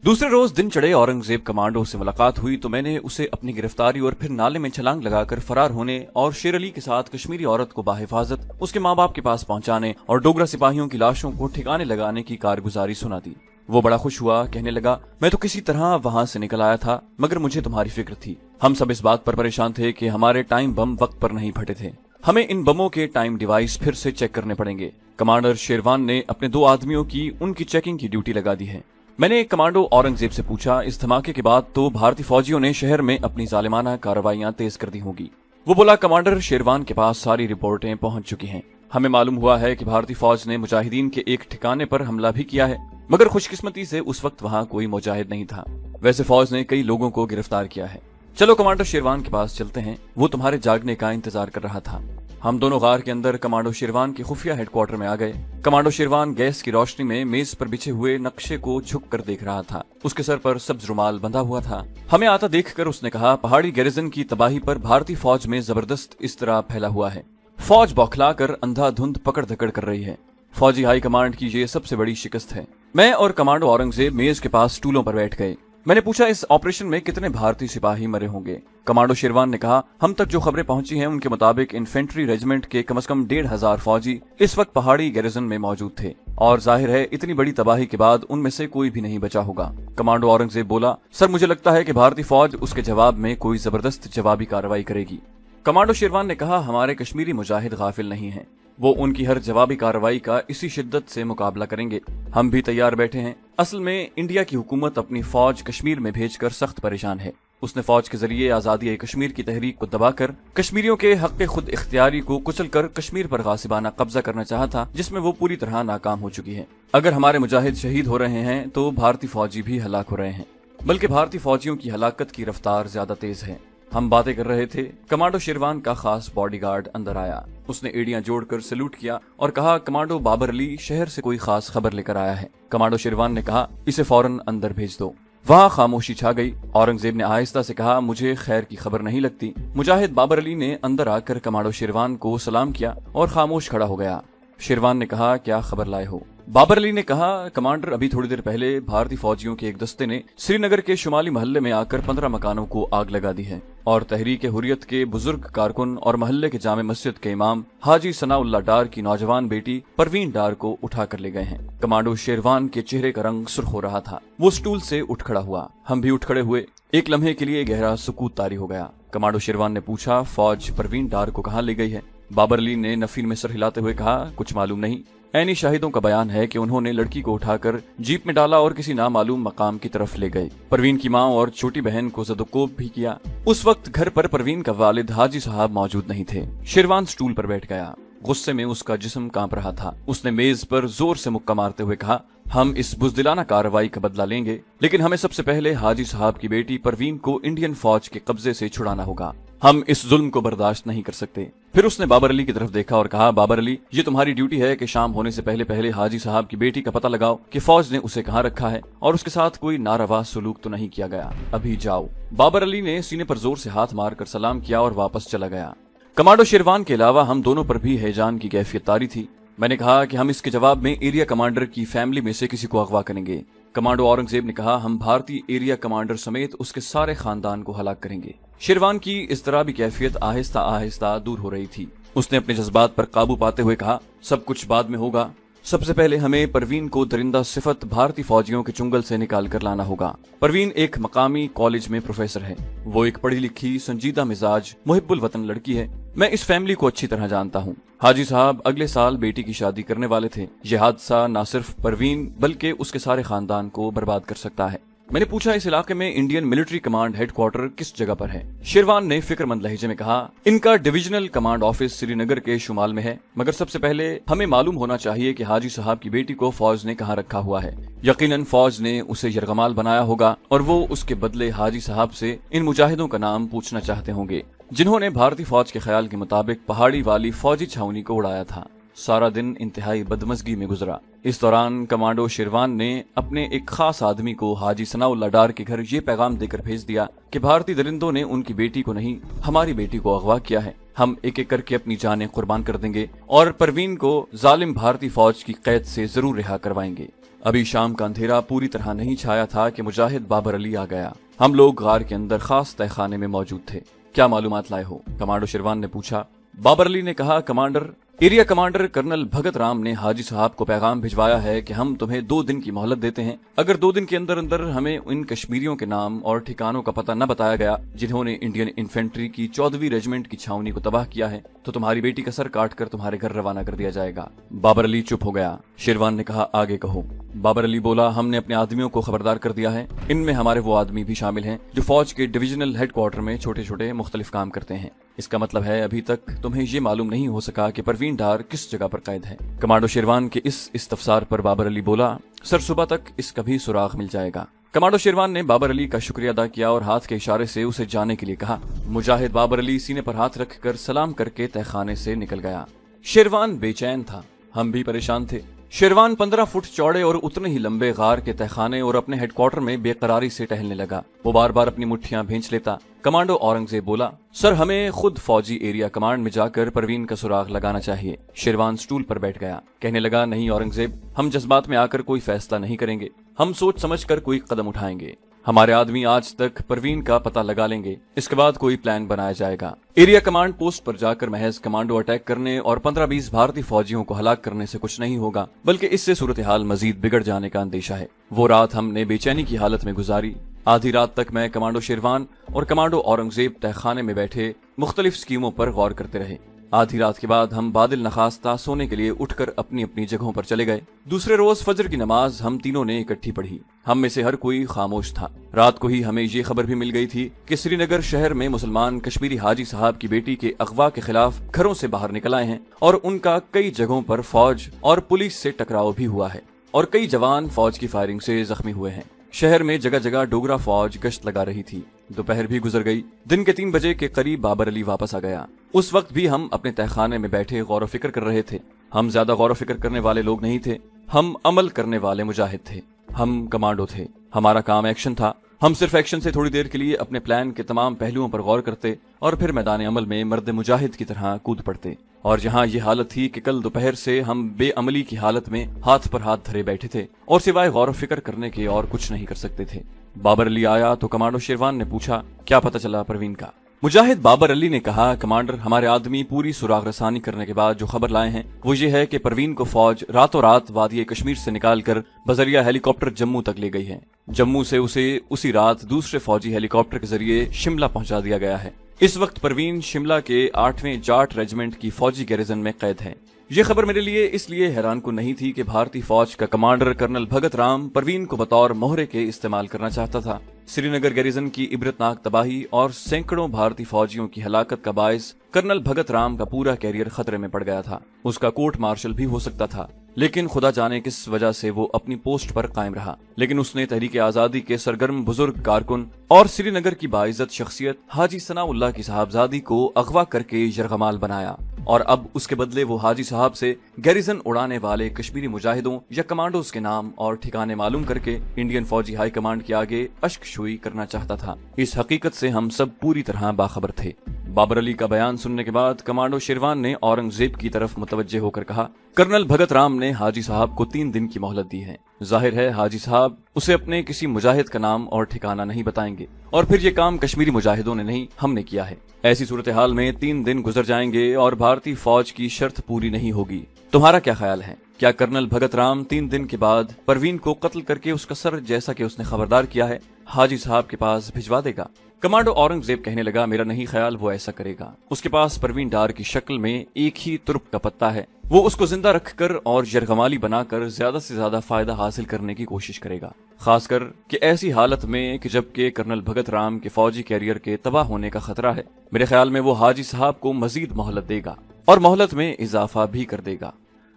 दूसरे रोज दिन चढ़े औरंगजेब कमांडो से मुलाकात हुई तो मैंने उसे अपनी गिरफ्तारी और फिर नाले में छलांग लगाकर फरार होने और शेर अली के साथ कश्मीरी औरत को बाहिफाजत उसके माँ बाप के पास पहुंचाने और डोगरा सिपाहियों की लाशों को ठिकाने लगाने की कारगुजारी सुना दी। वो बड़ा खुश हुआ, कहने लगा, मैं तो किसी तरह वहां से निकल आया था, मगर मुझे तुम्हारी फिक्र थी। हम सब इस बात पर परेशान थे कि हमारे टाइम बम वक्त पर नहीं फटे थे। हमें इन बमों के टाइम डिवाइस फिर से चेक करने पड़ेंगे। कमांडर शेरवान ने अपने 2 आदमियों की उनकी चेकिंग की ड्यूटी लगा दी है। मैंने कमांडो औरंगजेब से पूछा, इस धमाके के बाद तो भारतीय फौजियों ने शहर में अपनी जालिमाना कार्रवाइयां तेज कर दी होगी। वो बोला, कमांडर शेरवान के पास सारी रिपोर्टें पहुंच चुकी हैं। हमें मालूम हुआ है कि भारतीय फौज ने मुजाहिदीन के एक ठिकाने पर हमला भी किया है, मगर खुशकिस्मती से उस वक्त वहां कोई मुजाहिद नहीं था। वैसे फौज ने कई लोगों को गिरफ्तार किया है। चलो कमांडर शेरवान के पास चलते हैं, वो तुम्हारे जागने का इंतजार कर रहा था। हम दोनों गार के अंदर कमांडो शेरवान के खुफिया हेडक्वार्टर में आ गए। कमांडो शेरवान गैस की रोशनी में मेज पर बिछे हुए नक्शे को झुक कर देख रहा था। उसके सर पर सब्ज रुमाल बंधा हुआ था। हमें आता देखकर उसने कहा, पहाड़ी गैरिजन की तबाही पर भारतीय फौज में जबरदस्त इस्तरा फैला हुआ है। फौज बौखला कर अंधाधुंध पकड़ धकड़ कर रही है। फौजी हाई कमांड की ये सबसे बड़ी शिकस्त है। मैं और कमांडो औरंगजेब मेज के पास स्टूलों पर बैठ गए। मैंने पूछा, इस ऑपरेशन में कितने भारतीय सिपाही मरे होंगे? कमांडो शेरवान ने कहा, हम तक जो खबरें पहुंची हैं उनके मुताबिक इन्फेंट्री रेजिमेंट के कम से कम 1500 फौजी इस वक्त पहाड़ी गैरिजन में मौजूद थे, और जाहिर है इतनी बड़ी तबाही के बाद उनमें से कोई भी नहीं बचा होगा। कमांडो औरंगजेब बोला, सर मुझे लगता है कि भारतीय फौज उसके जवाब में कोई जबरदस्त जवाबी कार्रवाई करेगी। कमांडो शेरवान ने कहा, हमारे कश्मीरी मुजाहिद गाफिल नहीं हैं। वो उनकी हर जवाबी कार्रवाई का इसी शिद्दत से मुकाबला करेंगे। हम भी तैयार बैठे हैं। असल में इंडिया की हुकूमत अपनी फौज कश्मीर में भेजकर सख्त परेशान है। उसने फौज के जरिए आजादी कश्मीर की तहरीक को दबाकर कश्मीरियों के हक खुद इख्तियारी को कुचलकर कश्मीर पर गासिबाना कब्जा करना चाहा था, जिसमें वो पूरी तरह नाकाम हो चुकी है। अगर हमारे मुजाहिद शहीद हो रहे हैं तो भारतीय फौजी भी हलाक हो रहे हैं, बल्कि भारतीय फौजियों की हलाकत की रफ्तार ज्यादा तेज है। हम बातें कर रहे थे, कमांडो शेरवान का खास बॉडीगार्ड अंदर आया। उसने एड़ियां जोड़कर सैल्यूट किया और कहा, कमांडो बाबर अली शहर से कोई खास खबर लेकर आया है। कमांडो शेरवान ने कहा, इसे फौरन अंदर भेज दो। वहां खामोशी छा गई। औरंगजेब ने आहिस्ता से कहा, मुझे खैर की खबर नहीं लगती। मुजाहिद बाबर अली ने अंदर आकर कमांडो शेरवान को सलाम किया और खामोश खड़ा हो गया। शेरवान ने कहा, क्या खबर लाए हो? बाबर अली ने कहा, कमांडर, अभी थोड़ी देर पहले भारतीय फौजियों के एक दस्ते ने श्रीनगर के शुमाली मोहल्ले में आकर 15 मकानों को आग लगा दी है और तहरीक हुर्रियत के बुजुर्ग कारकुन और मोहल्ले के जामे मस्जिद के इमाम हाजी सनाउल्लाह डार की नौजवान बेटी परवीन डार को उठा कर ले गए हैं। कमांडो शेरवान के चेहरे का रंग सुर्ख हो रहा था। वो स्टूल से उठ खड़ा हुआ। हम भी उठ खड़े हुए। एक लम्हे के लिए गहरा सुकूत तारी हो गया। कमांडो शेरवान ने पूछा, फौज परवीन डार को कहाँ ले गई है? बाबर अली ने नफीन में सर हिलाते हुए कहा, कुछ मालूम नहीं। ऐनी शाहिदों का बयान है कि उन्होंने लड़की को उठाकर जीप में डाला और किसी नामालूम मकाम की तरफ ले गए। परवीन की माँ और छोटी बहन को ज़दोकोब भी किया। उस वक्त घर पर परवीन का वालिद हाजी साहब मौजूद नहीं थे। शेरवान स्टूल पर बैठ गया। गुस्से में उसका जिस्म कांप रहा था। उसने मेज पर जोर से मुक्का मारते हुए कहा, हम इस बुज़दिलाना कार्रवाई का बदला लेंगे, लेकिन हमें सबसे पहले हाजी साहब की बेटी परवीन को इंडियन फौज के कब्जे से छुड़ाना होगा। हम इस जुल्म को बर्दाश्त नहीं कर सकते। फिर उसने बाबर अली की तरफ देखा और कहा, बाबर अली, ये तुम्हारी ड्यूटी है कि शाम होने से पहले पहले हाजी साहब की बेटी का पता लगाओ कि फौज ने उसे कहाँ रखा है और उसके साथ कोई नारवा सलूक तो नहीं किया गया। अभी जाओ। बाबर अली ने सीने पर जोर से हाथ मारकर सलाम किया और वापस चला गया। कमांडो शेरवान के अलावा हम दोनों पर भी हैजान की कैफियत तारी थी। मैंने कहा कि हम इसके जवाब में एरिया कमांडर की फैमिली में से किसी को अगवा करेंगे। कमांडो औरंगजेब ने कहा, हम भारतीय एरिया कमांडर समेत उसके सारे खानदान को हलाक करेंगे। शेरवान की इस तरह भी कैफियत आहिस्ता आहिस्ता दूर हो रही थी। उसने अपने जज्बात पर काबू पाते हुए कहा, सब कुछ बाद में होगा। सबसे पहले हमें परवीन को दरिंदा सिफत भारतीय फौजियों के चुंगल से निकाल कर लाना होगा। परवीन एक मकामी कॉलेज में प्रोफेसर है। वो एक पढ़ी लिखी, संजीदा मिजाज, मुहिब्बुल वतन लड़की है। मैं इस फैमिली को अच्छी तरह जानता हूँ। हाजी साहब अगले साल बेटी की शादी करने वाले थे। ये हादसा न सिर्फ परवीन बल्कि उसके सारे खानदान को बर्बाद कर सकता है। मैंने पूछा, इस इलाके में इंडियन मिलिट्री कमांड हेडक्वार्टर किस जगह पर है? शेरवान ने फिक्रमंद लहजे में कहा, इनका डिविजनल कमांड ऑफिस श्रीनगर के शुमाल में है, मगर सबसे पहले हमें मालूम होना चाहिए कि हाजी साहब की बेटी को फौज ने कहाँ रखा हुआ है। यकीनन फौज ने उसे यरगमाल बनाया होगा और वो उसके बदले हाजी साहब से इन मुजाहिदों का नाम पूछना चाहते होंगे, जिन्होंने भारतीय फौज के ख्याल के मुताबिक पहाड़ी वाली फौजी छावनी को उड़ाया था। सारा दिन इंतहाई बदमज़गी में गुजरा। इस दौरान कमांडो शेरवान ने अपने एक खास आदमी को हाजी सनाउल्लाह डार के घर ये पैगाम देकर भेज दिया कि भारतीय दरिंदों ने उनकी बेटी को नहीं, हमारी बेटी को अगवा किया है। हम एक एक करके अपनी जानें कुर्बान कर देंगे और परवीन को जालिम भारतीय फौज की कैद से जरूर रिहा करवाएंगे। ابھی شام کا اندھیرا پوری طرح نہیں چھایا تھا کہ مجاہد بابر علی آ گیا۔ ہم لوگ غار کے اندر خاص تہہ خانے میں موجود تھے۔ کیا معلومات لائے ہو؟ کمانڈو شیروان نے پوچھا۔ بابر علی نے کہا، کمانڈر، ایریا کمانڈر کرنل بھگت رام نے حاجی صاحب کو پیغام بھجوایا ہے کہ ہم تمہیں 2 دن کی مہلت دیتے ہیں۔ اگر 2 دن کے اندر اندر ہمیں ان کشمیریوں کے نام اور ٹھکانوں کا پتہ نہ بتایا گیا جنہوں نے انڈین انفینٹری کی 14ویں ریجمنٹ کی چھاونی کو تباہ کیا ہے تو تمہاری بیٹی کا سر کاٹ کر تمہارے گھر روانہ کر دیا جائے گا۔ بابر علی چپ ہو گیا۔ شیروان نے کہا، آگے کہو۔ بابر علی بولا، ہم نے اپنے آدمیوں کو خبردار کر دیا ہے۔ ان میں ہمارے وہ آدمی بھی شامل ہیں جو فوج کے ڈویژنل ہیڈ کوارٹر میں چھوٹے چھوٹے مختلف کام کرتے ہیں۔ اس کا مطلب ہے ابھی تک تمہیں یہ معلوم نہیں ہو سکا کہ پروین ڈار کس جگہ پر قید ہے۔ کمانڈو شیروان کے اس استفسار پر بابر علی بولا، سر صبح تک اس کا بھی سراغ مل جائے گا۔ کمانڈو شیروان نے بابر علی کا شکریہ ادا کیا اور ہاتھ کے اشارے سے اسے جانے کے لیے کہا۔ مجاہد بابر علی سینے پر ہاتھ رکھ کر سلام کر کے تہہ خانے سے نکل گیا۔ شیروان بے چین تھا، ہم بھی پریشان تھے۔ شیروان 15 فٹ چوڑے اور اتنے ہی لمبے غار کے تہہ خانے اور اپنے ہیڈ کوارٹر میں بے قراری سے ٹہلنے لگا۔ وہ بار بار اپنی مٹھیاں بھینچ لیتا۔ کمانڈو اورنگزیب بولا، سر ہمیں خود فوجی ایریا کمانڈ میں جا کر پروین کا سراغ لگانا چاہیے۔ شیروان سٹول پر بیٹھ گیا، کہنے لگا، نہیں اورنگزیب، ہم جذبات میں آ کر کوئی فیصلہ نہیں کریں گے، ہم سوچ سمجھ کر کوئی قدم اٹھائیں گے۔ ہمارے آدمی آج تک پروین کا پتہ لگا لیں گے، اس کے بعد کوئی پلان بنایا جائے گا۔ ایریا کمانڈ پوسٹ پر جا کر محض کمانڈو اٹیک کرنے اور 15-20 بھارتی فوجیوں کو ہلاک کرنے سے کچھ نہیں ہوگا، بلکہ اس سے صورتحال مزید بگڑ جانے کا اندیشہ ہے۔ وہ رات ہم نے بے چینی کی حالت میں گزاری۔ آدھی رات تک میں، کمانڈو شیروان اور کمانڈو اورنگزیب تہہ خانے میں بیٹھے مختلف اسکیموں پر غور کرتے رہے۔ آدھی رات کے بعد ہم بادل نخواستہ سونے کے لیے اٹھ کر اپنی اپنی جگہوں پر چلے گئے۔ دوسرے روز فجر کی نماز ہم تینوں نے اکٹھی پڑھی۔ ہم میں سے ہر کوئی خاموش تھا۔ رات کو ہی ہمیں یہ خبر بھی مل گئی تھی کہ سری نگر شہر میں مسلمان کشمیری حاجی صاحب کی بیٹی کے اغوا کے خلاف گھروں سے باہر نکل آئے ہیں اور ان کا کئی جگہوں پر فوج اور پولیس سے ٹکراؤ بھی ہوا ہے اور کئی جوان فوج کی فائرنگ سے زخمی ہوئے ہیں۔ شہر میں جگہ جگہ ڈوگرا فوج گشت لگا رہی تھی۔ دوپہر بھی گزر گئی۔ دن کے 3 بجے کے قریب بابر علی واپس آ گیا۔ اس وقت بھی ہم اپنے تہہ خانے میں بیٹھے غور و فکر کر رہے تھے۔ ہم زیادہ غور و فکر کرنے والے لوگ نہیں تھے، ہم عمل کرنے والے مجاہد تھے۔ ہم کمانڈو تھے، ہمارا کام ایکشن تھا۔ ہم صرف ایکشن سے تھوڑی دیر کے لیے اپنے پلان کے تمام پہلوؤں پر غور کرتے اور پھر میدان عمل میں مرد مجاہد کی طرح کود پڑتے۔ اور جہاں یہ حالت تھی کہ کل دوپہر سے ہم بے عملی کی حالت میں ہاتھ پر ہاتھ دھرے بیٹھے تھے اور سوائے غور و فکر کرنے کے اور کچھ نہیں کر سکتے تھے۔ بابر علی آیا تو کمانڈو شیروان نے پوچھا، کیا پتہ چلا پروین کا؟ مجاہد بابر علی نے کہا، کمانڈر، ہمارے آدمی پوری سراغ رسانی کرنے کے بعد جو خبر لائے ہیں وہ یہ ہے کہ پروین کو فوج راتوں رات وادی کشمیر سے نکال کر بذریعہ ہیلی کاپٹر جموں تک لے گئی ہے۔ جموں سے اسے اسی رات دوسرے فوجی ہیلی کاپٹر کے ذریعے شملہ پہنچا دیا گیا ہے۔ اس وقت پروین شملہ کے 8ویں جاٹ ریجمنٹ کی فوجی گیریزن میں قید ہے۔ یہ خبر میرے لیے اس لیے حیران کن نہیں تھی کہ بھارتی فوج کا کمانڈر کرنل بھگت رام پروین کو بطور مہرے کے استعمال کرنا چاہتا تھا۔ سری نگر گیریزن کی عبرتناک تباہی اور سینکڑوں بھارتی فوجیوں کی ہلاکت کا باعث کرنل بھگت رام کا پورا کیریئر خطرے میں پڑ گیا تھا۔ اس کا کورٹ مارشل بھی ہو سکتا تھا، لیکن خدا جانے کس وجہ سے وہ اپنی پوسٹ پر قائم رہا۔ لیکن اس نے تحریک آزادی کے سرگرم بزرگ کارکن اور سری نگر کی باعزت شخصیت حاجی ثناء اللہ کی صاحبزادی کو اغوا کر کے یرغمال بنایا، اور اب اس کے بدلے وہ حاجی صاحب سے گیریزن اڑانے والے کشمیری مجاہدوں یا کمانڈوز کے نام اور ٹھکانے معلوم کر کے انڈین فوجی ہائی کمانڈ کے آگے اشک شوئی کرنا چاہتا تھا۔ اس حقیقت سے ہم سب پوری طرح باخبر تھے۔ بابر علی کا بیان سننے کے بعد کمانڈو شیروان نے اورنگزیب کی طرف متوجہ ہو کر کہا، کرنل بھگت رام نے حاجی صاحب کو 3 دن کی مہلت دی ہے۔ ظاہر ہے حاجی صاحب اسے اپنے کسی مجاہد کا نام اور ٹھکانہ نہیں بتائیں گے، اور پھر یہ کام کشمیری مجاہدوں نے نہیں، ہم نے کیا ہے۔ ایسی صورتحال میں 3 دن گزر جائیں گے اور بھارتی فوج کی شرط پوری نہیں ہوگی۔ تمہارا کیا خیال ہے؟ کیا کرنل بھگت رام 3 دن کے بعد پروین کو قتل کر کے اس کا سر، جیسا کہ اس نے خبردار کیا ہے، حاجی صاحب کے پاس بھجوا دے گا؟ کمانڈو اورنگزیب کہنے لگا، میرا نہیں خیال وہ ایسا کرے گا۔ اس کے پاس پروین ڈار کی شکل میں ایک ہی ترپ کا پتا ہے، وہ اس کو زندہ رکھ کر اور یرغمالی بنا کر زیادہ سے زیادہ فائدہ حاصل کرنے کی کوشش کرے گا، خاص کر کہ ایسی حالت میں کہ جبکہ کرنل بھگت رام کے فوجی کیریئر کے تباہ ہونے کا خطرہ ہے۔ میرے خیال میں وہ حاجی صاحب کو مزید مہلت دے گا اور مہلت میں اضافہ بھی کر دے گا۔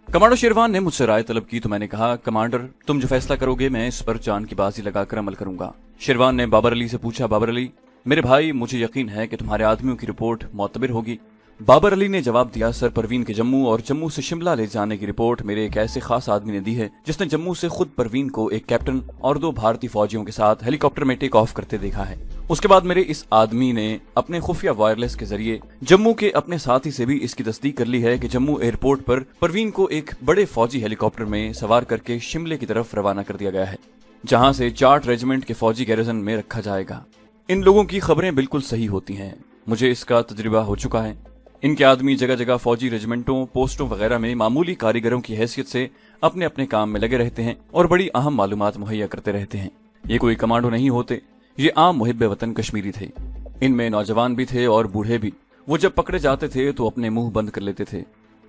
کمانڈو شیروان نے مجھ سے رائے طلب کی تو میں نے کہا، کمانڈر، تم جو فیصلہ کرو گے میں اس پر جان کی بازی لگا کر عمل کروں گا۔ شیروان نے بابر علی سے پوچھا، بابر علی، میرے بھائی، مجھے یقین ہے کہ تمہارے آدمیوں کی رپورٹ معتبر ہوگی، بابر علی نے جواب دیا، سر پروین کے جموں اور جموں سے شملہ لے جانے کی رپورٹ میرے ایک ایسے خاص آدمی نے دی ہے جس نے جموں سے خود پروین کو ایک کیپٹن اور 2 بھارتی فوجیوں کے ساتھ ہیلی کاپٹر میں ٹیک آف کرتے دیکھا ہے۔ اس کے بعد میرے اس آدمی نے اپنے خفیہ وائرلیس کے ذریعے جموں کے اپنے ساتھی سے بھی اس کی تصدیق کر لی ہے کہ جموں ایئرپورٹ پر پروین کو ایک بڑے فوجی ہیلی کاپٹر میں سوار کر کے شملے کی طرف روانہ کر دیا گیا ہے، جہاں سے جاٹ ریجیمنٹ کے فوجی گیریزن میں رکھا جائے گا۔ ان لوگوں کی خبریں بالکل صحیح ہوتی ہیں، مجھے اس کا تجربہ ہو چکا ہے۔ ان کے آدمی جگہ جگہ فوجی ریجیمنٹوں، پوسٹوں وغیرہ میں معمولی کاریگروں کی حیثیت سے اپنے اپنے کام میں لگے رہتے ہیں اور بڑی اہم معلومات مہیا کرتے رہتے ہیں۔ یہ کوئی کمانڈو نہیں ہوتے، یہ عام محب وطن کشمیری تھے۔ ان میں نوجوان بھی تھے اور بوڑھے بھی۔ وہ جب پکڑے جاتے تھے تو اپنے منہ بند کر لیتے تھے۔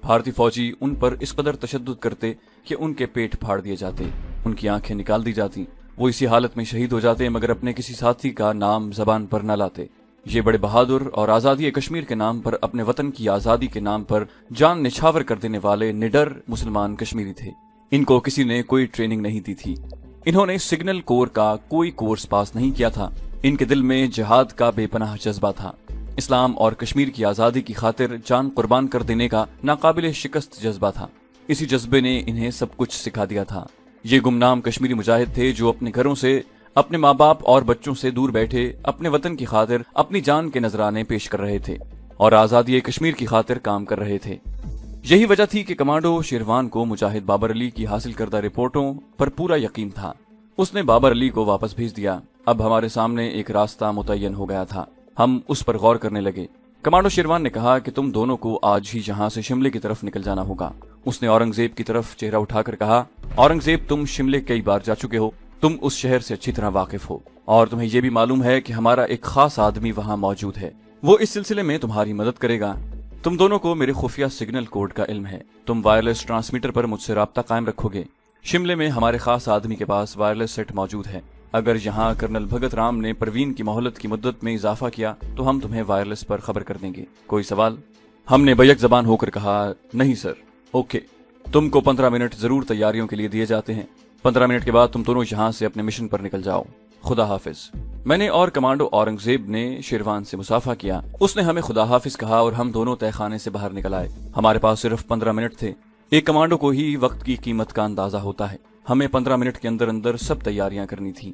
بھارتی فوجی ان پر اس قدر تشدد کرتے کہ ان کے پیٹ پھاڑ دیے جاتے، ان کی آنکھیں نکال دی جاتی، وہ اسی حالت میں شہید ہو جاتے مگر اپنے کسی ساتھی کا نام زبان پر نہ لاتے۔ یہ بڑے بہادر اور آزادی کشمیر کے نام پر، اپنے وطن کی آزادی کے نام پر جان نچھاور کر دینے والے نڈر مسلمان کشمیری تھے۔ ان کو کسی نے کوئی ٹریننگ نہیں دی تھی، انہوں نے سگنل کور کا کوئی کورس پاس نہیں کیا تھا۔ ان کے دل میں جہاد کا بے پناہ جذبہ تھا، اسلام اور کشمیر کی آزادی کی خاطر جان قربان کر دینے کا ناقابل شکست جذبہ تھا۔ اسی جذبے نے انہیں سب کچھ سکھا دیا تھا۔ یہ گمنام کشمیری مجاہد تھے جو اپنے گھروں سے، اپنے ماں باپ اور بچوں سے دور بیٹھے اپنے وطن کی خاطر اپنی جان کے نذرانے پیش کر رہے تھے اور آزادی کشمیر کی خاطر کام کر رہے تھے۔ یہی وجہ تھی کہ کمانڈو شیروان کو مجاہد بابر علی کی حاصل کردہ رپورٹوں پر پورا یقین تھا۔ اس نے بابر علی کو واپس بھیج دیا۔ اب ہمارے سامنے ایک راستہ متعین ہو گیا تھا، ہم اس پر غور کرنے لگے۔ کمانڈو شیروان نے کہا کہ تم دونوں کو آج ہی یہاں سے شملے کی طرف نکل جانا ہوگا۔ اس نے اورنگزیب کی طرف چہرہ اٹھا کر کہا، اورنگزیب تم شملے کئی بار جا چکے ہو، تم اس شہر سے اچھی طرح واقف ہو اور تمہیں یہ بھی معلوم ہے کہ ہمارا ایک خاص آدمی وہاں موجود ہے، وہ اس سلسلے میں تمہاری مدد کرے گا۔ تم دونوں کو میرے خفیہ سگنل کوڈ کا علم ہے، تم وائرلیس ٹرانسمیٹر پر مجھ سے رابطہ قائم رکھو گے۔ شملے میں ہمارے خاص آدمی کے پاس وائرلیس سیٹ موجود ہے، اگر یہاں کرنل بھگت رام نے پروین کی مہلت کی مدت میں اضافہ کیا تو ہم تمہیں وائرلیس پر خبر کر دیں گے۔ کوئی سوال؟ ہم نے بیک زبان ہو کر کہا، نہیں سر۔ اوکے، تم کو 15 منٹ ضرور تیاریوں کے لیے دیے جاتے ہیں، 15 منٹ کے بعد تم دونوں یہاں سے اپنے مشن پر نکل جاؤ۔ خدا حافظ۔ میں نے اور کمانڈو اورنگزیب نے شیروان سے مصافحہ کیا، اس نے ہمیں خدا حافظ کہا اور ہم دونوں تہہ خانے سے باہر نکل آئے۔ ہمارے پاس صرف 15 منٹ تھے۔ ایک کمانڈو کو ہی وقت کی قیمت کا اندازہ ہوتا ہے، ہمیں 15 منٹ کے اندر اندر سب تیاریاں کرنی تھیں۔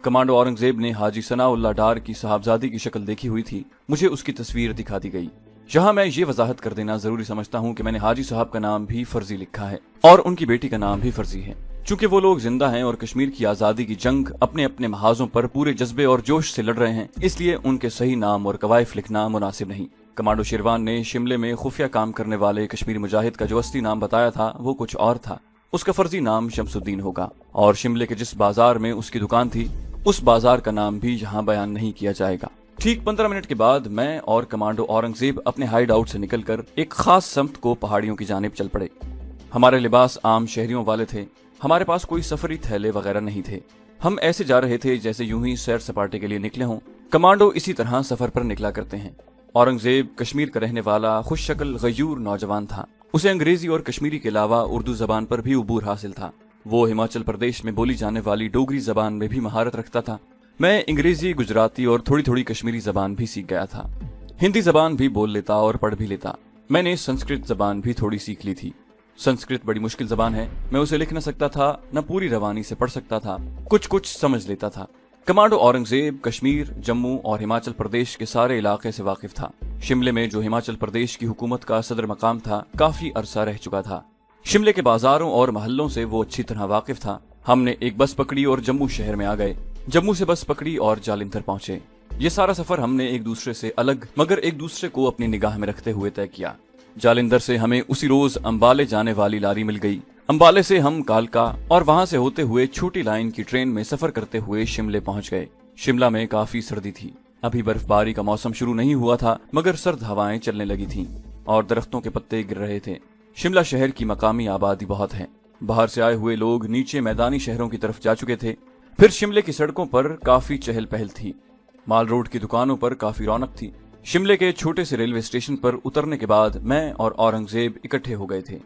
کمانڈو اورنگزیب نے حاجی ثناء اللہ ڈار کی صاحبزادی کی شکل دیکھی ہوئی تھی، مجھے اس کی تصویر دکھا دی گئی۔ یہاں میں یہ وضاحت کر دینا ضروری سمجھتا ہوں کہ میں نے حاجی صاحب کا نام بھی فرضی لکھا ہے اور ان کی بیٹی کا نام بھی فرضی ہے، چونکہ وہ لوگ زندہ ہیں اور کشمیر کی آزادی کی جنگ اپنے اپنے محاذوں پر پورے جذبے اور جوش سے لڑ رہے ہیں، اس لیے ان کے صحیح نام اور قوائف لکھنا مناسب نہیں۔ کمانڈو شیروان نے شملے میں خفیہ کام کرنے والے کشمیری مجاہد کا جو اصلی نام بتایا تھا وہ کچھ اور تھا، اس کا فرضی نام شمس الدین ہوگا اور شملے کے جس بازار میں اس کی دکان تھی اس بازار کا نام بھی یہاں بیان نہیں کیا جائے گا۔ ٹھیک 15 منٹ کے بعد میں اور کمانڈو اورنگزیب اپنے ہائیڈ آؤٹ سے نکل کر ایک خاص سمت کو پہاڑیوں کی جانب چل پڑے۔ ہمارے لباس عام شہریوں والے تھے، ہمارے پاس کوئی سفری تھیلے وغیرہ نہیں تھے، ہم ایسے جا رہے تھے جیسے یوں ہی سیر سپاٹے کے لیے نکلے ہوں۔ کمانڈو اسی طرح سفر پر نکلا کرتے ہیں۔ اورنگزیب کشمیر کا رہنے والا خوش شکل غیور نوجوان تھا، اسے انگریزی اور کشمیری کے علاوہ اردو زبان پر بھی عبور حاصل تھا۔ وہ ہماچل پردیش میں بولی جانے والی ڈوگری زبان میں بھی مہارت رکھتا تھا۔ میں انگریزی، گجراتی اور تھوڑی تھوڑی کشمیری زبان بھی سیکھ گیا تھا، ہندی زبان بھی بول لیتا اور پڑھ بھی لیتا۔ میں نے سنسکرت زبان بھی تھوڑی سیکھ لی تھی۔ سنسکرت بڑی مشکل زبان ہے، میں اسے لکھ نہ سکتا تھا، نہ پوری روانی سے پڑھ سکتا تھا، کچھ سمجھ لیتا تھا۔ کمانڈو اورنگزیب کشمیر، جموں اور ہماچل پردیش کے سارے علاقے سے واقف تھا۔ شملے میں جو ہماچل پردیش کی حکومت کا صدر مقام تھا کافی عرصہ رہ چکا تھا۔ شملے کے بازاروں اور محلوں سے وہ اچھی طرح واقف تھا۔ ہم نے ایک بس پکڑی اور جموں شہر میں آ گئے، جموں سے بس پکڑی اور جالندھر پہنچے۔ یہ سارا سفر ہم نے ایک دوسرے سے الگ مگر ایک دوسرے کو اپنی نگاہ میں رکھتے ہوئے طے کیا۔ جالندھر سے ہمیں اسی روز امبالے جانے والی لاری مل گئی۔ امبالے سے ہم کالکا اور وہاں سے ہوتے ہوئے چھوٹی لائن کی ٹرین میں سفر کرتے ہوئے شملے پہنچ گئے۔ شملہ میں کافی سردی تھی، ابھی برف باری کا موسم شروع نہیں ہوا تھا مگر سرد ہوائیں چلنے لگی تھیں اور درختوں کے پتے گر رہے تھے۔ شملہ شہر کی مقامی آبادی بہت ہے، باہر سے آئے ہوئے لوگ نیچے میدانی شہروں کی طرف جا چکے تھے۔ پھر شملے کی سڑکوں پر کافی چہل پہل تھی، مال روڈ کی دکانوں پر کافی رونق تھی۔ شملے کے چھوٹے سے ریلوے اسٹیشن پر اترنے کے بعد میں اور اورنگزیب اکٹھے ہو گئے تھے۔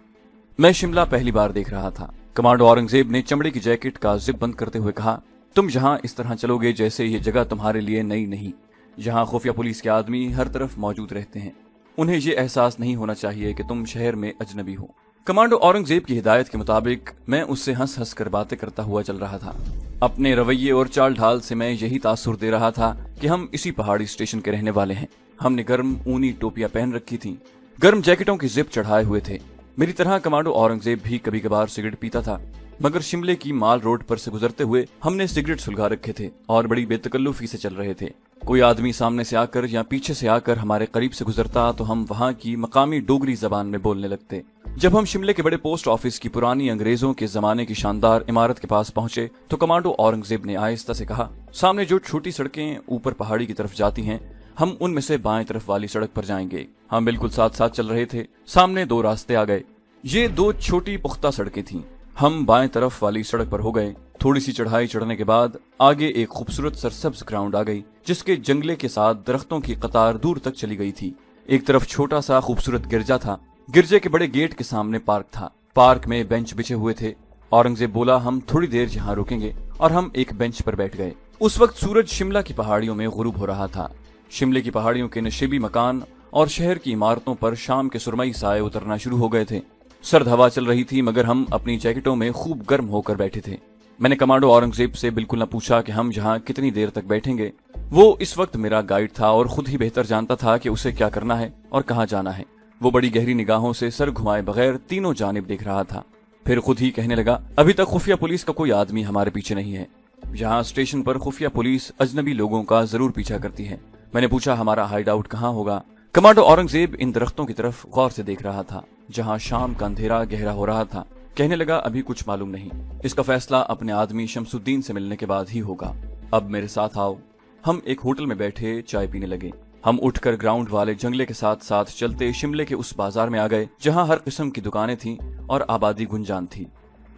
میں شملہ پہلی بار دیکھ رہا تھا۔ کمانڈو اورنگزیب نے چمڑے کی جیکٹ کا زپ بند کرتے ہوئے کہا، تم یہاں اس طرح چلو گے جیسے یہ جگہ تمہارے لیے نئی نہیں، یہاں خفیہ پولیس کے آدمی ہر طرف موجود رہتے ہیں، उन्हें ये एहसास नहीं होना चाहिए कि तुम शहर में अजनबी हो। कमांडो औरंगजेब की हिदायत के मुताबिक मैं उससे हंस हंस कर बातें करता हुआ चल रहा था। अपने रवैये और चाल ढाल से मैं यही तासुर दे रहा था कि हम इसी पहाड़ी स्टेशन के रहने वाले हैं। हमने गर्म ऊनी टोपियां पहन रखी थी, गर्म जैकेटों की जिप चढ़ाए हुए थे। मेरी तरह कमांडो औरंगजेब भी कभी कभार सिगरेट पीता था, मगर शिमले की माल रोड पर से गुजरते हुए हमने सिगरेट सुलगा रखे थे और बड़ी बेतकल्लुफी से चल रहे थे। कोई आदमी सामने से आकर या पीछे से आकर हमारे करीब से गुजरता तो हम वहाँ की मकामी डोगरी जबान में बोलने लगते। जब हम शिमले के बड़े पोस्ट ऑफिस की पुरानी अंग्रेजों के जमाने की शानदार इमारत के पास पहुंचे तो कमांडो औरंगजेब ने आहिस्ता से कहा, सामने जो छोटी सड़कें ऊपर पहाड़ी की तरफ जाती हैं, हम उनमें से बाएं तरफ वाली सड़क पर जाएंगे। हम बिल्कुल साथ साथ चल रहे थे। सामने दो रास्ते आ गए। ये दो छोटी पुख्ता सड़कें थीं। हम बाएं तरफ वाली सड़क पर हो गए। थोड़ी सी चढ़ाई चढ़ने के बाद आगे एक खूबसूरत सरसब्ज ग्राउंड आ गई, जिसके जंगले के साथ दरख्तों की कतार दूर तक चली गई थी। एक तरफ छोटा सा खूबसूरत गिरजा था। गिरजे के बड़े गेट के सामने पार्क था। पार्क में बेंच बिछे हुए थे। औरंगजेब बोला, हम थोड़ी देर यहाँ रुकेंगे, और हम एक बेंच पर बैठ गए। उस वक्त सूरज शिमला की पहाड़ियों में गुरूब हो रहा था। शिमले की पहाड़ियों के नशीबी मकान और शहर की इमारतों पर शाम के सुरमई साए उतरना शुरू हो गए थे। सर्द हवा चल रही थी, मगर हम अपनी जैकेटों में खूब गर्म होकर बैठे थे। मैंने कमांडो औरंगजेब से बिल्कुल न पूछा कि हम यहाँ कितनी देर तक बैठेंगे। वो इस वक्त मेरा गाइड था और खुद ही बेहतर जानता था कि उसे क्या करना है और कहाँ जाना है। वो बड़ी गहरी निगाहों से सर घुमाए बगैर तीनों जानिब देख रहा था। फिर खुद ही कहने लगा, अभी तक खुफिया पुलिस का कोई आदमी हमारे पीछे नहीं है। यहाँ स्टेशन पर खुफिया पुलिस अजनबी लोगों का जरूर पीछा करती है। मैंने पूछा, हमारा हाइड आउट कहाँ होगा? कमांडो औरंगजेब इन दरख्तों की तरफ गौर से देख रहा था, जहाँ शाम का अंधेरा गहरा हो रहा था। कहने लगा, अभी कुछ मालूम नहीं, इसका फैसला अपने आदमी शमसुद्दीन से मिलने के बाद ही होगा। अब मेरे साथ आओ। हम एक होटल में बैठे चाय पीने लगे। हम उठकर ग्राउंड वाले जंगले के साथ साथ चलते शिमले के उस बाजार में आ गए जहाँ हर किस्म की दुकानें थीं और आबादी गुंजान थी।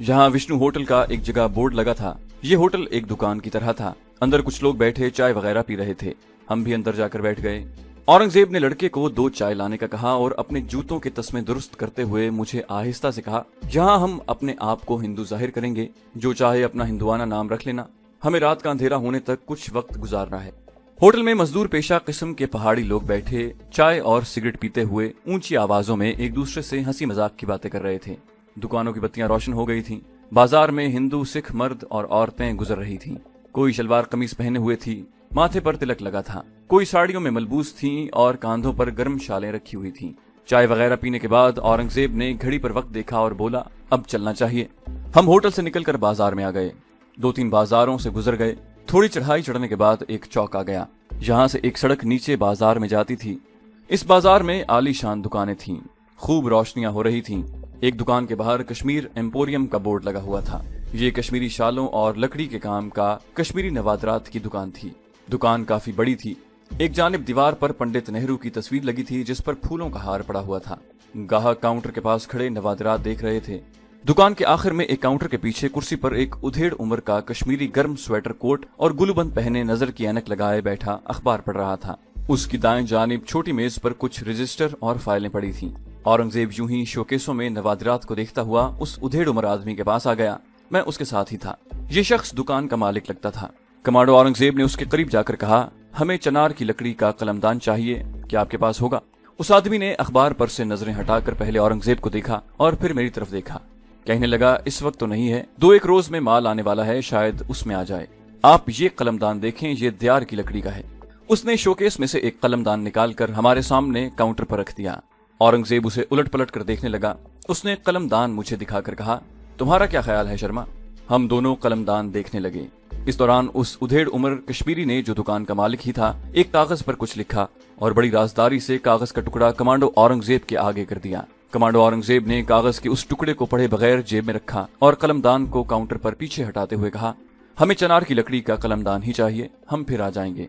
जहाँ विष्णु होटल का एक जगह बोर्ड लगा था। ये होटल एक दुकान की तरह था। अंदर कुछ लोग बैठे चाय वगैरह पी रहे थे। हम भी अंदर जाकर बैठ गए। औरंगजेब ने लड़के को 2 चाय लाने का कहा और अपने जूतों के तस्मे दुरुस्त करते हुए मुझे आहिस्ता से कहा, जहाँ हम अपने आप को हिंदू जाहिर करेंगे, जो चाहे अपना हिंदुआना नाम रख लेना। हमें रात का अंधेरा होने तक कुछ वक्त गुजारना है। होटल में मजदूर पेशा किस्म के पहाड़ी लोग बैठे चाय और सिगरेट पीते हुए ऊंची आवाजों में एक दूसरे से हंसी मजाक की बातें कर रहे थे। दुकानों की बत्तियां रोशन हो गई थीं। बाजार में हिंदू सिख मर्द और औरतें गुजर रही थीं। कोई शलवार कमीज पहने हुए थी, माथे पर तिलक लगा था। कोई साड़ियों में मलबूस थी और कांधों पर गर्म शालें रखी हुई थीं। चाय वगैरह पीने के बाद औरंगजेब ने घड़ी पर वक्त देखा और बोला, अब चलना चाहिए। हम होटल से निकलकर बाजार में आ गए। 2-3 बाजारों से गुजर गए। थोड़ी चढ़ाई चढ़ने के बाद एक चौक आ गया। यहाँ से एक सड़क नीचे बाजार में जाती थी। इस बाजार में आलीशान दुकानें थीं। खूब रोशनियां हो रही थीं। एक दुकान के बाहर कश्मीर एम्पोरियम का बोर्ड लगा हुआ था। ये कश्मीरी शालों और लकड़ी के काम का कश्मीरी नवादरात की दुकान थी। दुकान काफी बड़ी थी। एक जानिब दीवार पर पंडित नेहरू की तस्वीर लगी थी, जिस पर फूलों का हार पड़ा हुआ था। गाहक काउंटर के पास खड़े नवादरात देख रहे थे। दुकान के आखिर में एक काउंटर के पीछे कुर्सी पर एक उधेड़ उम्र का कश्मीरी गर्म स्वेटर कोट और गुलबंद पहने नजर की ऐनक लगाए बैठा अखबार पढ़ रहा था। उसकी दाएं जानिब छोटी मेज पर कुछ रजिस्टर और फाइलें पड़ी थीं। औरंगजेब यूं ही शोकेसों में नवादरात को देखता हुआ उस उधेड़ उम्र आदमी के पास आ गया। मैं उसके साथ ही था। ये शख्स दुकान का मालिक लगता था। कमांडो औरंगजेब ने उसके करीब जाकर कहा, हमें चनार की लकड़ी का कलमदान चाहिए, क्या आपके पास होगा? उस आदमी ने अखबार पर से नजरें हटाकर पहले औरंगजेब को देखा और फिर मेरी तरफ देखा। कहने लगा, इस वक्त तो नहीं है, 2-1 रोज में माल आने वाला है, शायद उसमें आ जाए। आप ये कलमदान देखें, ये दियार की लकड़ी का है। उसने शोकेस में से एक कलमदान निकालकर हमारे सामने काउंटर पर रख दिया। औरंगजेब उसे उलट पलट कर देखने लगा। उसने कलमदान मुझे दिखाकर कहा, तुम्हारा क्या ख्याल है शर्मा? हम दोनों कलमदान देखने लगे। इस दौरान उस उधेड़ उम्र कश्मीरी ने, जो दुकान का मालिक ही था, एक कागज पर कुछ लिखा और बड़ी राजदारी से कागज का टुकड़ा कमांडो औरंगजेब के आगे कर दिया। कमांडो औरंगजेब ने कागज के उस टुकड़े को पढ़े बगैर जेब में रखा और कलमदान को काउंटर पर पीछे हटाते हुए कहा, हमें चनार की लकड़ी का कलमदान ही चाहिए, हम फिर आ जाएंगे।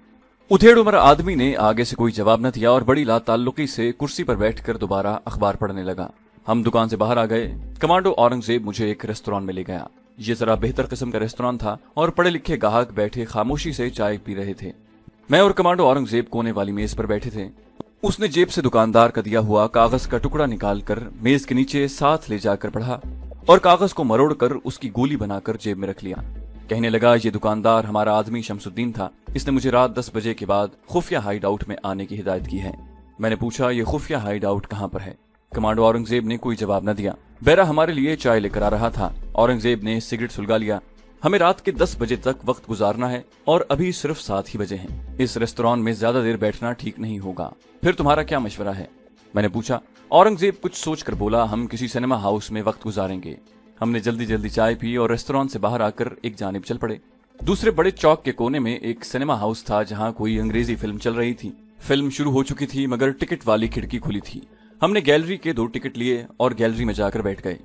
उधेड़ उम्र आदमी ने आगे से कोई जवाब न दिया और बड़ी लाताल्लुकी से कुर्सी पर बैठकर दोबारा अखबार पढ़ने लगा। हम दुकान से बाहर आ गए। कमांडो औरंगजेब मुझे एक रेस्तोरां में ले गया। ये जरा बेहतर किस्म का रेस्तोरां था और पढ़े लिखे गाहक बैठे खामोशी से चाय पी रहे थे। मैं और कमांडो औरंगजेब कोने वाली मेज पर बैठे थे। उसने जेब से दुकानदार का दिया हुआ कागज का टुकड़ा निकालकर मेज के नीचे साथ ले जाकर पढ़ा और कागज को मरोड़कर उसकी गोली बनाकर जेब में रख लिया। कहने लगा, ये दुकानदार हमारा आदमी शमसुद्दीन था। इसने मुझे रात 10 बजे के बाद खुफिया हाइड आउट में आने की हिदायत की है। मैंने पूछा, ये खुफिया हाइड आउट कहाँ पर है? कमांडो औरंगजेब ने कोई जवाब न दिया। बेरा हमारे लिए चाय लेकर आ रहा था। औरंगजेब ने सिगरेट सुलगा लिया। हमें रात के 10 बजे तक वक्त गुजारना है और अभी सिर्फ 7 ही बजे हैं। इस रेस्तोरां में ज्यादा देर बैठना ठीक नहीं होगा। फिर तुम्हारा क्या मशवरा है? मैंने पूछा। औरंगजेब कुछ सोचकर बोला, हम किसी सिनेमा हाउस में वक्त गुजारेंगे। हमने जल्दी जल्दी चाय पी और रेस्तोरां से बाहर आकर एक जानिब चल पड़े। दूसरे बड़े चौक के कोने में एक सिनेमा हाउस था जहाँ कोई अंग्रेजी फिल्म चल रही थी। फिल्म शुरू हो चुकी थी मगर टिकट वाली खिड़की खुली थी। हमने गैलरी के 2 टिकट लिए और गैलरी में जाकर बैठ गए।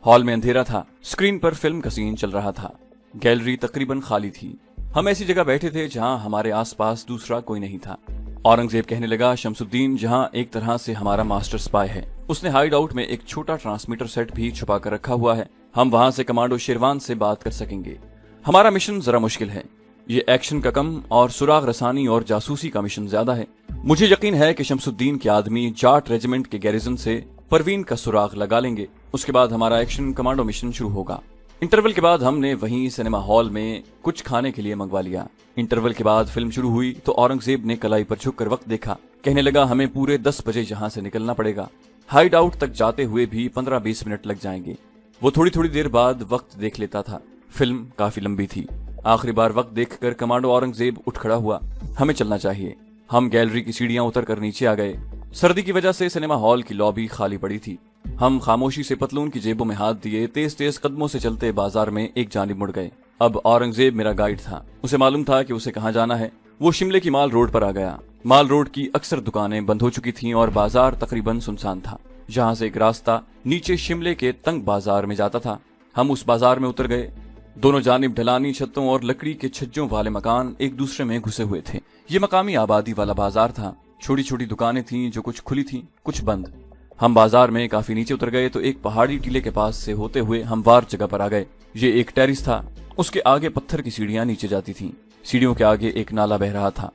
हॉल में अंधेरा था। स्क्रीन पर फिल्म का सीन चल रहा था। गैलरी तकरीबन खाली थी। हम ऐसी जगह बैठे थे जहां हमारे आसपास दूसरा कोई नहीं था। औरंगजेब कहने लगा, शमसुद्दीन जहां एक तरह से हमारा मास्टर स्पाई है, उसने हाइड आउट में एक छोटा ट्रांसमीटर सेट भी छुपा कर रखा हुआ है। हम वहां से कमांडो शेरवान से बात कर सकेंगे। हमारा मिशन जरा मुश्किल है। ये एक्शन का कम और सुराग रसानी और जासूसी का मिशन ज्यादा है। मुझे यकीन है कि शमसुद्दीन के आदमी जाट रेजिमेंट के गैरिजन से परवीन का सुराग लगा लेंगे। उसके बाद हमारा एक्शन कमांडो मिशन शुरू होगा। इंटरवल के बाद हमने वहीं सिनेमा हॉल में कुछ खाने के लिए मंगवा लिया। इंटरवल के बाद फिल्म शुरू हुई तो औरंगजेब ने कलाई पर झुककर वक्त देखा। कहने लगा, हमें पूरे 10 बजे यहाँ से निकलना पड़ेगा। हाइड आउट तक जाते हुए भी 15-20 मिनट लग जाएंगे। वो थोड़ी थोड़ी देर बाद वक्त देख लेता था। फिल्म काफी लंबी थी। आखिरी बार वक्त देखकर कमांडो औरंगजेब उठ खड़ा हुआ। हमें चलना चाहिए। हम गैलरी की सीढ़ियां उतर कर नीचे आ गए। सर्दी की वजह से सिनेमा हॉल की लॉबी खाली पड़ी थी। हम खामोशी से पतलून की जेबों में हाथ दिए तेज तेज कदमों से चलते बाजार में एक जानिब मुड़ गए। अब औरंगजेब मेरा गाइड था। उसे मालूम था कि उसे कहाँ जाना है। वो शिमले की माल रोड पर आ गया। माल रोड की अक्सर दुकानें बंद हो चुकी थीं और बाजार तकरीबन सुनसान था। जहाँ से एक रास्ता नीचे शिमले के तंग बाजार में जाता था। हम उस बाजार में उतर गए। दोनों जानिब ढलानी छतों और लकड़ी के छज्जों वाले मकान एक दूसरे में घुसे हुए थे। ये मकामी आबादी वाला बाजार था। छोटी छोटी दुकानें थीं जो कुछ खुली थीं, कुछ बंद। हम बाजार में काफी नीचे उतर गए तो एक पहाड़ी टीले के पास से होते हुए हमवार जगह पर आ गए। ये एक टेरिस था। उसके आगे पत्थर की सीढ़ियां नीचे जाती थीं। सीढ़ियों के आगे एक नाला बह रहा था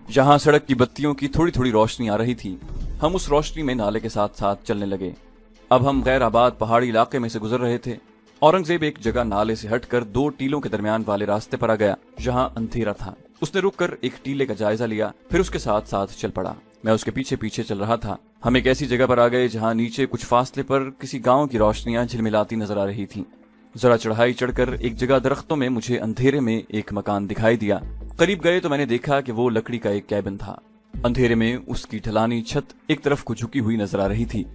जहां सड़क की बत्तियों की थोड़ी थोड़ी रोशनी आ रही थी। हम उस रोशनी में नाले के साथ साथ चलने लगे। अब हम गैर आबाद पहाड़ी इलाके में से गुजर रहे थे। औरंगजेब एक जगह नाले से हटकर 2 टीलों के दरमियान वाले रास्ते पर आ गया जहां अंधेरा था। उसने रुककर एक टीले का जायजा लिया, फिर उसके साथ साथ चल पड़ा। मैं उसके पीछे पीछे चल रहा था। हम एक ऐसी जगह पर आ गए जहां नीचे कुछ फासले पर किसी गांव की रोशनियां झिलमिलाती नजर आ रही थीं। जरा चढ़ाई चढ़कर एक जगह दरख्तों में मुझे अंधेरे में एक मकान दिखाई दिया। करीब गए तो मैंने देखा कि वो लकड़ी का एक कैबिन था। अंधेरे में उसकी ढलानी छत एक तरफ को झुकी हुई नजर आ रही थी।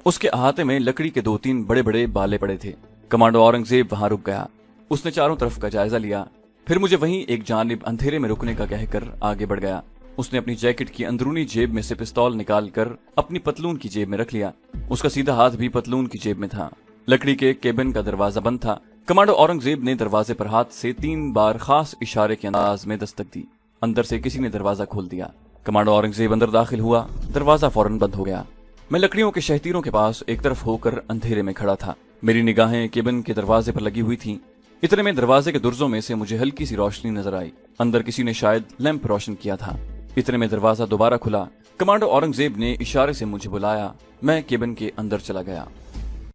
उसके अहाते में लकड़ी के 2-3 बड़े बड़े बाले पड़े थे। कमांडो औरंगजेब वहां रुक गया। उसने चारों तरफ का जायजा लिया, फिर मुझे वहीं एक जानिब अंधेरे में रुकने का कहकर आगे बढ़ गया। उसने अपनी जैकेट की अंदरूनी जेब में से पिस्तौल निकालकर अपनी पतलून की जेब में रख लिया। उसका सीधा हाथ भी पतलून की जेब में था। लकड़ी के केबिन का दरवाजा बंद था। कमांडो औरंगजेब ने दरवाजे पर हाथ से 3 बार खास इशारे के अंदाज में दस्तक दी। अंदर से किसी ने दरवाजा खोल दिया। कमांडो औरंगजेब अंदर दाखिल हुआ। दरवाजा फौरन बंद हो गया। मैं लकड़ियों के शहतीरों के पास एक तरफ होकर अंधेरे में खड़ा था। मेरी निगाहें केबिन के दरवाजे पर लगी हुई थीं। इतने में दरवाजे के दुर्जों में से मुझे हल्की सी रोशनी नजर आई। अंदर किसी ने शायद लैंप रोशन किया था। इतने में दरवाजा दोबारा खुला। कमांडो औरंगजेब ने इशारे से मुझे बुलाया। मैं केबिन के अंदर चला गया।